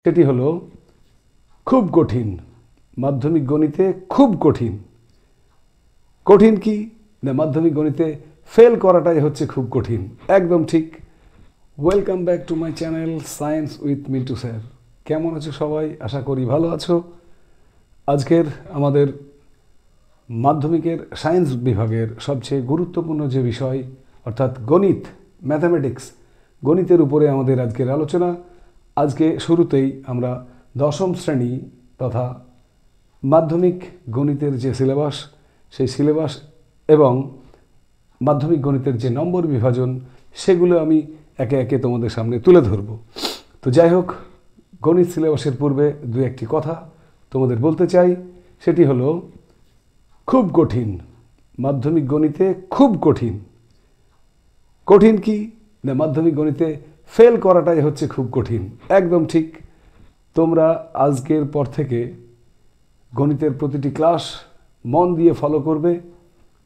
সেটি হলো খুব কঠিন। মাধ্যমিক গণিতে খুব কঠিন। কঠিন কি না, মাধ্যমিক গণিতে ফেল করাটাই হচ্ছে খুব কঠিন। একদম ঠিক। Welcome back to my channel science with Mintu sir. কেমন আছো সবাই? আশা করি ভালো আছো। আজকের আমাদের মাধ্যমিকের সায়েন্স বিভাগের সবচেয়ে গুরুত্বপূর্ণ যে বিষয় অর্থাৎ গণিত, ম্যাথামেটিক্স, গণিতের উপরে আমাদের আজকের আলোচনা। আজকে শুরুতেই আমরা দশম শ্রেণী তথা মাধ্যমিক গণিতের যে সিলেবাস, সেই সিলেবাস এবং মাধ্যমিক গণিতের যে নম্বর বিভাজন, সেগুলো আমি একে একে তোমাদের সামনে তুলে ধরব। তো যাই হোক, গণিত সিলেবাসের পূর্বে দু একটি কথা তোমাদের বলতে চাই। সেটি হলো খুব কঠিন। মাধ্যমিক গণিতে খুব কঠিন। কঠিন কি না, মাধ্যমিক গণিতে ফেল করাটাই হচ্ছে খুব কঠিন। একদম ঠিক। তোমরা আজকের পর থেকে গণিতের প্রতিটি ক্লাস মন দিয়ে ফলো করবে।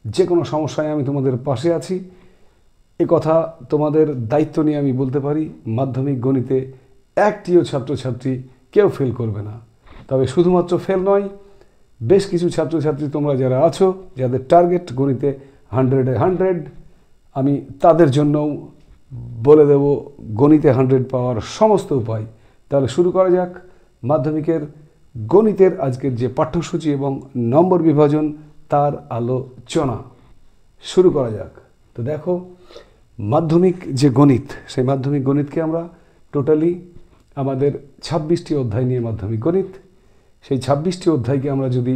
যে কোনো সমস্যায় আমি তোমাদের পাশে আছি, এ কথা তোমাদের দায়িত্ব নিয়ে আমি বলতে পারি। মাধ্যমিক গণিতে একটিও ছাত্রছাত্রী কেউ ফেল করবে না। তবে শুধুমাত্র ফেল নয়, বেশ কিছু ছাত্রছাত্রী তোমরা যারা আছো, যাদের টার্গেট গণিতে 100-এ 100, আমি তাদের জন্যও বলে দেব গণিতে 100 পাওয়ার সমস্ত উপায়। তাহলে শুরু করা যাক মাধ্যমিকের গণিতের আজকের যে পাঠ্যসূচি এবং নম্বর বিভাজন তার আলোচনা। শুরু করা যাক। তো দেখো, মাধ্যমিক যে গণিত, সেই মাধ্যমিক গণিতকে আমরা টোটালি আমাদের 26টি অধ্যায় নিয়ে মাধ্যমিক গণিত। সেই 26টি অধ্যায়কে আমরা যদি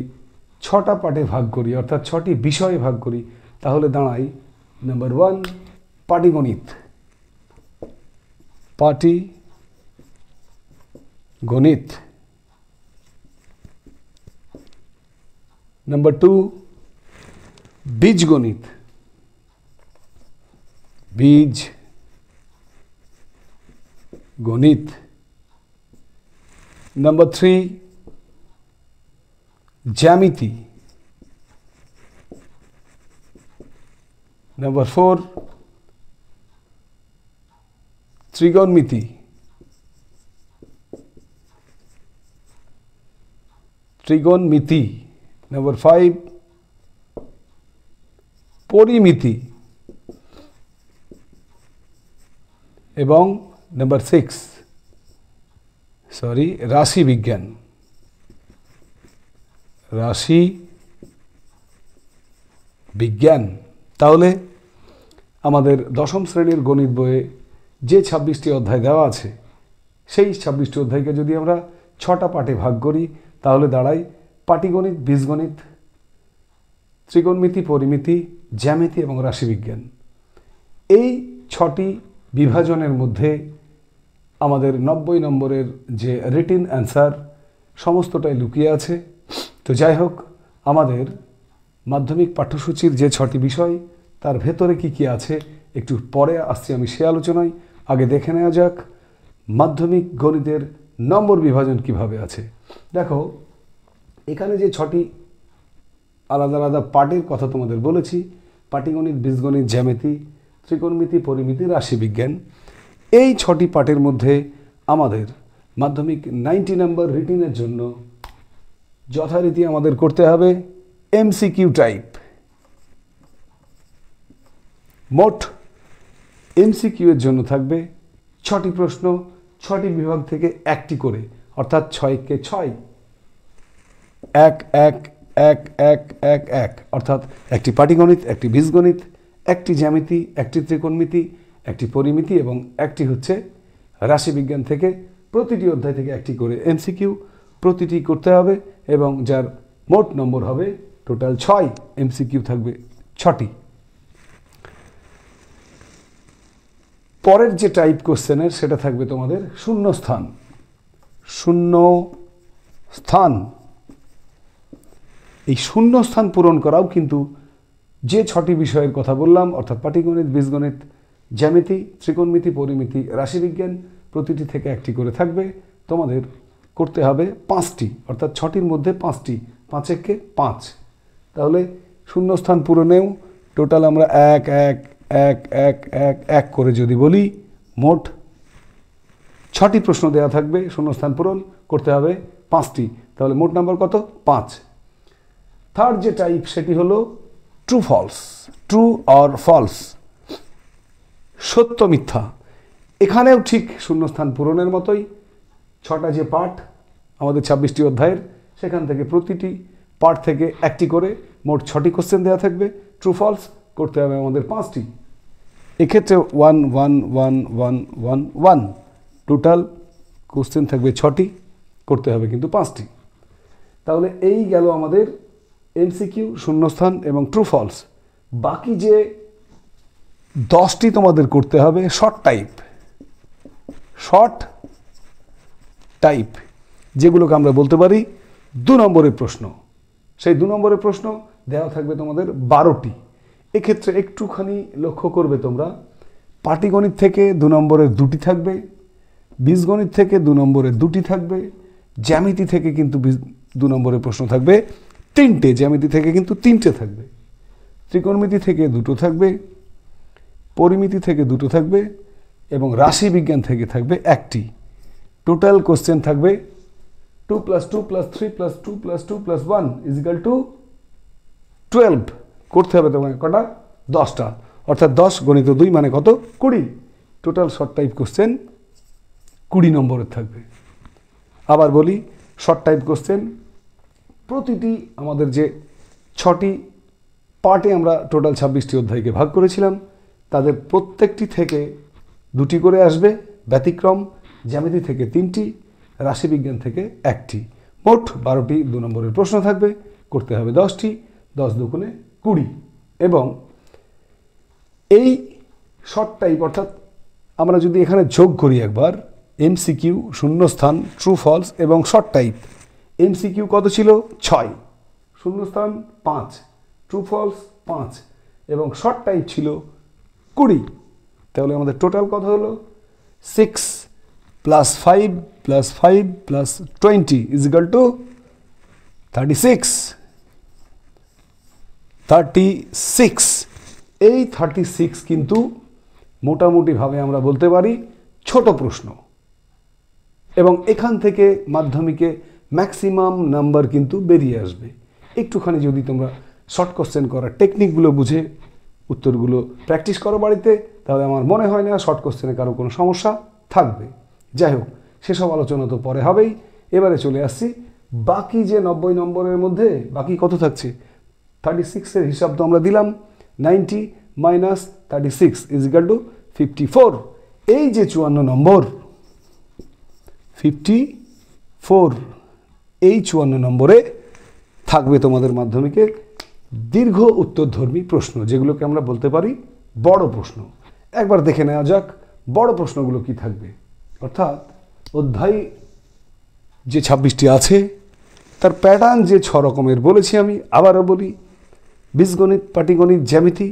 6টা পার্টে ভাগ করি, অর্থাৎ 6টি বিষয়ে ভাগ করি, তাহলে দাঁড়াই নাম্বার 1 পাটিগণিত। পাটিগণিত। নাম্বার 2 বীজগণিত। বীজগণিত। নাম্বার 3 জ্যামিতি। নাম্বার 4 ত্রিগোণমিতি। ত্রিগোণমিতি। নাম্বার 5 পরিমিতি। এবং নাম্বার 6 রাশি বিজ্ঞান। রাশি বিজ্ঞান। তাহলে আমাদের দশম শ্রেণীর গণিত বইয়ে যে 26টি অধ্যায় দেওয়া আছে, সেই 26টি অধ্যায়কে যদি আমরা 6টা পার্টে ভাগ করি, তাহলে দাঁড়ায় পাটিগণিত, বীজগণিত, ত্রিগোণমিতি, পরিমিতি, জ্যামিতি এবং রাশিবিজ্ঞান। এই 6টি বিভাজনের মধ্যে আমাদের 90 নম্বরের যে রিটিন অ্যান্সার সমস্তটাই লুকিয়ে আছে। তো যাই হোক, আমাদের মাধ্যমিক পাঠ্যসূচির যে 6টি বিষয়, তার ভেতরে কি কি আছে একটু পরে আসছি আমি সে আলোচনায়। আগে দেখে নেওয়া যাক মাধ্যমিক গণিতের নম্বর বিভাজন কিভাবে আছে। দেখো, এখানে যে 6টি আলাদা আলাদা পার্টের কথা তোমাদের বলেছি, পাটিগণিত, বীজগণিত, জ্যামিতি, ত্রিকোণমিতি, পরিমিতি, রাশিবিজ্ঞান, এই 6টি পার্টের মধ্যে আমাদের মাধ্যমিক 90 নম্বর রিটিনের জন্য যথারীতি আমাদের করতে হবে MCQ টাইপ। মোট MCQ এর জন্য থাকবে 6টি প্রশ্ন, 6টি বিভাগ থেকে একটি করে, অর্থাৎ 6কে 6, 1 1 1 1 1 1, অর্থাৎ একটি পাটিগণিত, একটি বীজগণিত, একটি জ্যামিতি, একটি ত্রিকোণমিতি, একটি পরিমিতি এবং একটি হচ্ছে রাশিবিজ্ঞান থেকে। প্রতিটি অধ্যায় থেকে একটি করে MCQ প্রতিটি করতে হবে এবং যার মোট নম্বর হবে টোটাল 6। MCQ থাকবে 6টি। পরের যে টাইপ কোশ্চেনের, সেটা থাকবে তোমাদের শূন্যস্থান। শূন্যস্থান। এই শূন্যস্থান পূরণ করাও কিন্তু যে 6টি বিষয়ের কথা বললাম, অর্থাৎ পাটিগণিত, বীজগণিত, জ্যামিতি, ত্রিকোণমিতি, পরিমিতি, রাশিবিজ্ঞান, প্রতিটি থেকে একটি করে থাকবে। তোমাদের করতে হবে 5টি, অর্থাৎ 6টির মধ্যে 5টি, 5 একে 5। তাহলে শূন্যস্থান পূরণেও টোটাল আমরা 1 1 1 1 1 1 করে যদি বলি, মোট 6টি প্রশ্ন দেওয়া থাকবে, শূন্যস্থান পূরণ করতে হবে 5টি, তাহলে মোট নাম্বার কত? 5। থার্ড যে টাইপ সেটি হলো true false, true or false, সত্য মিথ্যা। এখানেও ঠিক শূন্যস্থান পূরণের মতোই 6টা যে পার্ট আমাদের 26টি অধ্যায়ের, সেখান থেকে প্রতিটি পার্ট থেকে একটি করে মোট 6টি কোশ্চেন দেওয়া থাকবে। ট্রু ফলস করতে হবে আমাদের 5টি। এক্ষেত্রে 1 1 1 1 1 1 টোটাল কোশ্চেন থাকবে 6টি, করতে হবে কিন্তু 5টি। তাহলে এই গেল আমাদের এমসিকিউ, শূন্যস্থান এবং ট্রু ফলস। বাকি যে 10টি তোমাদের করতে হবে শর্ট টাইপ, যেগুলোকে আমরা বলতে পারি 2 নম্বরের প্রশ্ন। সেই 2 নম্বরের প্রশ্ন দেওয়া থাকবে তোমাদের 12টি। এক্ষেত্রে একটুখানি লক্ষ্য করবে তোমরা, পাটিগণিত থেকে 2 নম্বরের 2টি থাকবে, বীজগণিত থেকে 2 নম্বরের 2টি থাকবে, জ্যামিতি থেকে কিন্তু 2 নম্বরের প্রশ্ন থাকবে 3টে, জ্যামিতি থেকে কিন্তু 3টে থাকবে, ত্রিকোণমিতি থেকে 2টো থাকবে, পরিমিতি থেকে 2টো থাকবে এবং রাশি বিজ্ঞান থেকে থাকবে 1টি। টোটাল কোশ্চেন থাকবে 2 + 2 + 3 + 2 + 2 + 1 = 12। করতে হবে তোমাকে কটা? 10টা, অর্থাৎ 10 × 2 মানে কত? 20। টোটাল শর্ট টাইপ কোশ্চেন 20 নম্বরের থাকবে। আবার বলি, শর্ট টাইপ কোশ্চেন প্রতিটি আমাদের যে 6টি পার্টে আমরা টোটাল 26টি অধ্যায়কে ভাগ করেছিলাম, তাদের প্রত্যেকটি থেকে 2টি করে আসবে, ব্যতিক্রম জ্যামিতি থেকে 3টি, রাশিবিজ্ঞান থেকে 1টি। মোট 12টি 2 নম্বরের প্রশ্ন থাকবে, করতে হবে 10টি, 10 × 2 = 20। এবং এই শর্ট টাইপ, অর্থাৎ আমরা যদি এখানে যোগ করি একবার, এমসিকিউ, শূন্যস্থান, ট্রু ফলস এবং শর্ট টাইপ। এমসিকিউ কত ছিল? 6, শূন্যস্থান 5, ট্রু ফলস 5 এবং শর্ট টাইপ ছিল 20। তাহলে আমাদের টোটাল কত হলো? 6 + 5 + 5 + 20 = 36। 36। এই 36 কিন্তু মোটামুটিভাবে আমরা বলতে পারি ছোট প্রশ্ন, এবং এখান থেকে মাধ্যমিকে ম্যাক্সিমাম নাম্বার কিন্তু বেরিয়ে আসবে। একটুখানি যদি তোমরা শর্ট কোশ্চেন করার টেকনিকগুলো বুঝে উত্তরগুলো প্র্যাকটিস করো বাড়িতে, তাহলে আমার মনে হয় না শর্ট কোশ্চেনে কারো কোনো সমস্যা থাকবে। যাই হোক, সেসব আলোচনা তো পরে হবেই। এবারে চলে আসছি বাকি যে 90 নম্বরের মধ্যে বাকি কত থাকছে। 36-এর হিসাব তো আমরা দিলাম, 90 - 36 = 54। এই যে 54 নম্বর, 54, এই 54 নম্বরে থাকবে তোমাদের মাধ্যমিকে দীর্ঘ উত্তরধর্মী প্রশ্ন, যেগুলোকে আমরা বলতে পারি বড় প্রশ্ন। একবার দেখে নেওয়া যাক বড় প্রশ্নগুলো কি থাকবে। অর্থাৎ অধ্যায় যে 26টি আছে তার প্যাটার্ন যে 6 রকমের বলেছি, আমি আবারও বলি, বীজগণিত, পাটিগণিত, জ্যামিতি,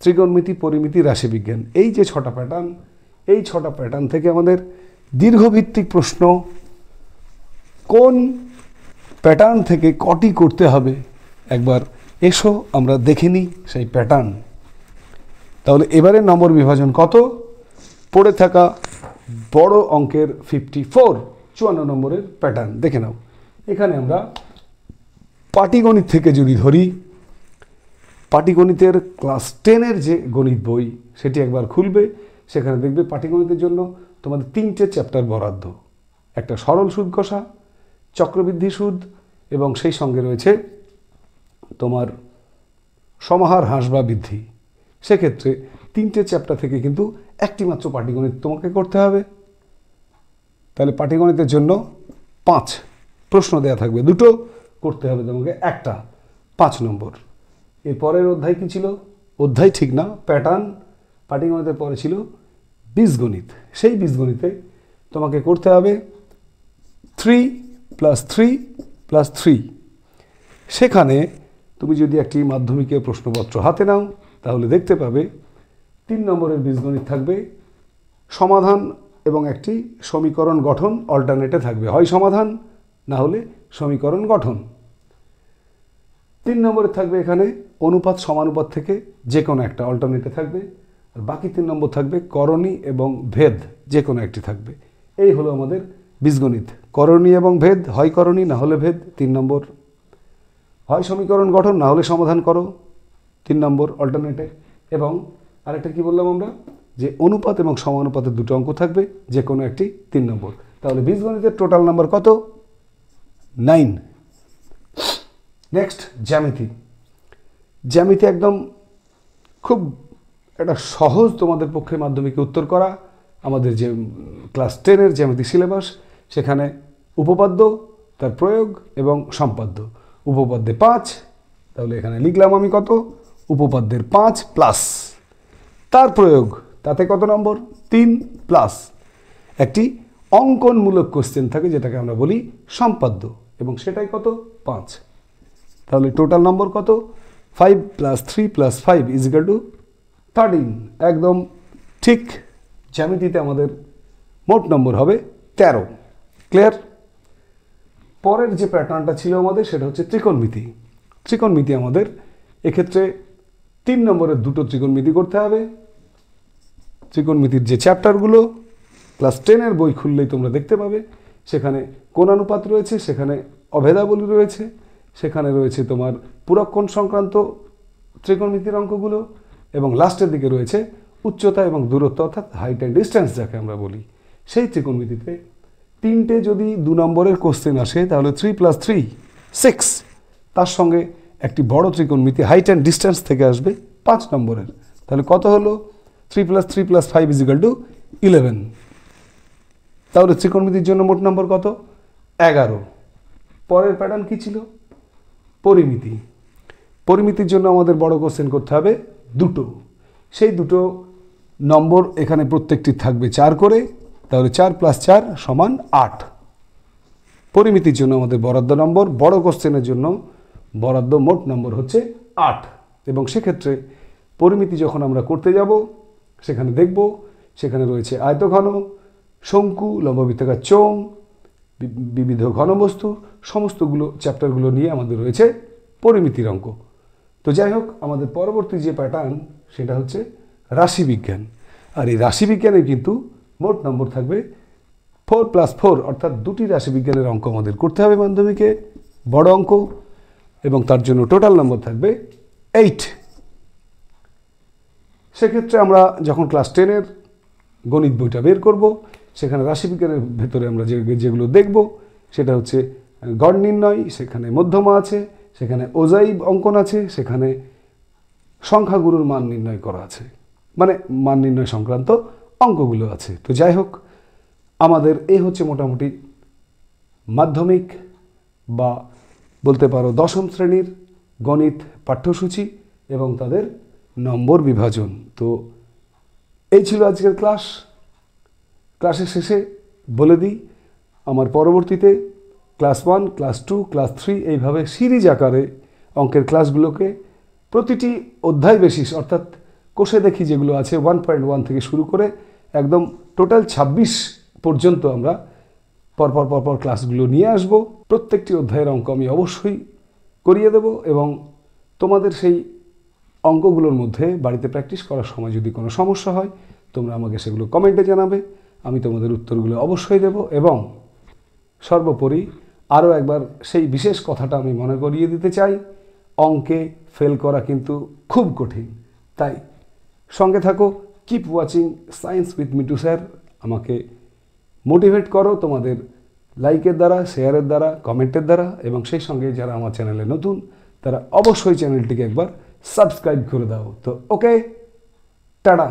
ত্রিকোণমিতি, পরিমিতি, রাশিবিজ্ঞান। এই যে 6টা প্যাটার্ন, এই 6টা প্যাটার্ন থেকে আমাদের দীর্ঘভিত্তিক প্রশ্ন কোন প্যাটার্ন থেকে কটি করতে হবে, একবার এসো আমরা দেখে নিই সেই প্যাটার্ন। তাহলে এবারে নম্বর বিভাজন কত? পড়ে থাকা বড় অঙ্কের 54, 54 নম্বরের প্যাটার্ন দেখে নাও। এখানে আমরা পাটিগণিত থেকে যদি ধরি, পাটিগণিতের ক্লাস 10-এর যে গণিত বই সেটি একবার খুলবে, সেখানে দেখবে পাটিগণিতের জন্য তোমাদের 3টে চ্যাপ্টার বরাদ্দ। একটা সরল সুদ কষা, চক্রবৃদ্ধি সুদ এবং সেই সঙ্গে রয়েছে তোমার সমাহার, হ্রাস বা বৃদ্ধি। সেক্ষেত্রে 3টে চ্যাপ্টার থেকে কিন্তু একটি মাত্র পাটিগণিত তোমাকে করতে হবে। তাহলে পাটিগণিতের জন্য 5 প্রশ্ন দেওয়া থাকবে, 2টো করতে হবে তোমাকে, একটা 5 নম্বর। এর পরের অধ্যায় কি ছিল? অধ্যায় ঠিক না, প্যাটার্ন। পাটিগণিতের পরে ছিল বীজগণিত। সেই বীজগণিতে তোমাকে করতে হবে 3 + 3 + 3। সেখানে তুমি যদি একটি মাধ্যমিকের প্রশ্নপত্র হাতে নাও তাহলে দেখতে পাবে 3 নম্বরের বীজগণিত থাকবে সমাধান এবং একটি সমীকরণ গঠন, অল্টারনেটে থাকবে, হয় সমাধান না হলে সমীকরণ গঠন। 3 নম্বরে থাকবে এখানে অনুপাত সমানুপাত থেকে যে কোনো একটা অল্টারনেটে থাকবে, আর বাকি 3 নম্বর থাকবে করণী এবং ভেদ, যে কোনো একটি থাকবে। এই হলো আমাদের বীজগণিত। করণী এবং ভেদ, হয় করণী না হলে ভেদ 3 নম্বর, হয় সমীকরণ গঠন না হলে সমাধান করো 3 নম্বর অল্টারনেটে, এবং আরেকটা কি বললাম আমরা, যে অনুপাত এবং সমানুপাতের দুটো অঙ্ক থাকবে, যে কোনো একটি 3 নম্বর। তাহলে বীজগণিতের টোটাল নাম্বার কত? 9। নেক্সট জ্যামিতি। জ্যামিতি একদম খুব একটা সহজ তোমাদের পক্ষে মাধ্যমিকে উত্তর করা। আমাদের যে ক্লাস 10-এর জ্যামিতি সিলেবাস, সেখানে উপপাদ্য, তার প্রয়োগ এবং সম্পাদ্য। উপপাদ্যে 5, তাহলে এখানে লিখলাম আমি কত, উপপাদ্যের 5 প্লাস তার প্রয়োগ, তাতে কত নম্বর? 3 প্লাস একটি অঙ্কনমূলক কোশ্চেন থাকে যেটাকে আমরা বলি সম্পাদ্য, এবং সেটাই কত? 5। তাহলে টোটাল নম্বর কত? 5 + 3 + 5 = 13। একদম ঠিক। জ্যামিতিতে আমাদের মোট নম্বর হবে 13। ক্লিয়ার? পরের যে প্যাটার্নটা ছিল আমাদের, সেটা হচ্ছে ত্রিকোণমিতি। ত্রিকোণমিতি আমাদের এক্ষেত্রে 3 নম্বরের দুটো ত্রিকোণমিতি করতে হবে। ত্রিকোণমিতির যে চ্যাপ্টারগুলো ক্লাস 10-এর বই খুললেই তোমরা দেখতে পাবে, সেখানে কোণানুপাত রয়েছে, সেখানে অভেদাবলী রয়েছে, সেখানে রয়েছে তোমার পুরক্ষণ সংক্রান্ত ত্রিকোণমিতির অঙ্কগুলো, এবং লাস্টের দিকে রয়েছে উচ্চতা এবং দূরত্ব, অর্থাৎ হাইট অ্যান্ড ডিস্টেন্স যাকে আমরা বলি। সেই ত্রিকোণমিতিতে 3টে যদি 2 নম্বরের কোশ্চেন আসে, তাহলে 3 + 3 6, তার সঙ্গে একটি বড় ত্রিকোণমিতি হাইট অ্যান্ড ডিস্টেন্স থেকে আসবে 5 নম্বরের। তাহলে কত হলো? 3 + 3 + 5 = 11। তাহলে ত্রিকোণমিতির জন্য মোট নম্বর কত? 11। পরের প্যাটার্ন কি ছিল? পরিমিতি। পরিমিতির জন্য আমাদের বড় কোশ্চেন করতে হবে দুটো। সেই দুটো নম্বর এখানে প্রত্যেকটি থাকবে 4 করে, তাহলে 4 + 4 = 8। পরিমিতির জন্য আমাদের বরাদ্দ নম্বর, বড় কোশ্চেনের জন্য বরাদ্দ মোট নম্বর হচ্ছে 8। এবং সেক্ষেত্রে পরিমিতি যখন আমরা করতে যাব, সেখানে দেখব সেখানে রয়েছে আয়তঘন, শঙ্কু, লম্ববৃত্তাকার চোঙ, বিবিধ ঘনবস্তু, সমস্তগুলো চ্যাপ্টারগুলো নিয়ে আমাদের রয়েছে পরিমিতির অঙ্ক। তো যাই হোক, আমাদের পরবর্তী যে প্যাটার্ন, সেটা হচ্ছে রাশিবিজ্ঞান। আর এই রাশিবিজ্ঞানে কিন্তু মোট নম্বর থাকবে 4 + 4, অর্থাৎ 2টি রাশিবিজ্ঞানের অঙ্ক আমাদের করতে হবে মাধ্যমিকে, বড় অঙ্ক, এবং তার জন্য টোটাল নম্বর থাকবে 8। সেক্ষেত্রে আমরা যখন ক্লাস 10-এর গণিত বইটা বের করব, সেখানে রাশিবিজ্ঞানের ভেতরে আমরা যেগুলো দেখব, সেটা হচ্ছে গড় নির্ণয়, সেখানে মধ্যমা আছে, সেখানে ওজাই অঙ্কন আছে, সেখানে সংখ্যাগুরুর মান নির্ণয় করা আছে, মানে মান নির্ণয় সংক্রান্ত অঙ্কগুলো আছে। তো যাই হোক, আমাদের এই হচ্ছে মোটামুটি মাধ্যমিক বা বলতে পারো 10ম শ্রেণীর গণিত পাঠ্যসূচি এবং তাদের নম্বর বিভাজন। তো এই ছিল আজকের ক্লাস। ক্লাসের শেষে বলে দিই, আমার পরবর্তীতে ক্লাস 1, ক্লাস 2, ক্লাস 3 এইভাবে সিরিজ আকারে অঙ্কের ক্লাসগুলোকে প্রতিটি অধ্যায় বেসিস, অর্থাৎ কোষে দেখি যেগুলো আছে 1.1 থেকে শুরু করে একদম টোটাল 26 পর্যন্ত আমরা পরপর ক্লাসগুলো নিয়ে আসব। প্রত্যেকটি অধ্যায়ের অঙ্ক আমি অবশ্যই করিয়ে দেব, এবং তোমাদের সেই অঙ্কগুলোর মধ্যে বাড়িতে প্র্যাকটিস করার সময় যদি কোনো সমস্যা হয়, তোমরা আমাকে সেগুলো কমেন্টে জানাবে, আমি তোমাদের উত্তরগুলো অবশ্যই দেব। এবং সর্বোপরি আরও একবার সেই বিশেষ কথাটা আমি মনে করিয়ে দিতে চাই, অঙ্কে ফেল করা কিন্তু খুব কঠিন। তাই সঙ্গে থাকো, keep watching science with Mitu sir. আমাকে মোটিভেট করো তোমাদের লাইকের দ্বারা, শেয়ারের দ্বারা, কমেন্টের দ্বারা, এবং সেই সঙ্গে যারা আমার চ্যানেলে নতুন, তারা অবশ্যই চ্যানেলটিকে একবার সাবস্ক্রাইব করে দাও। তো ওকে, টাটা।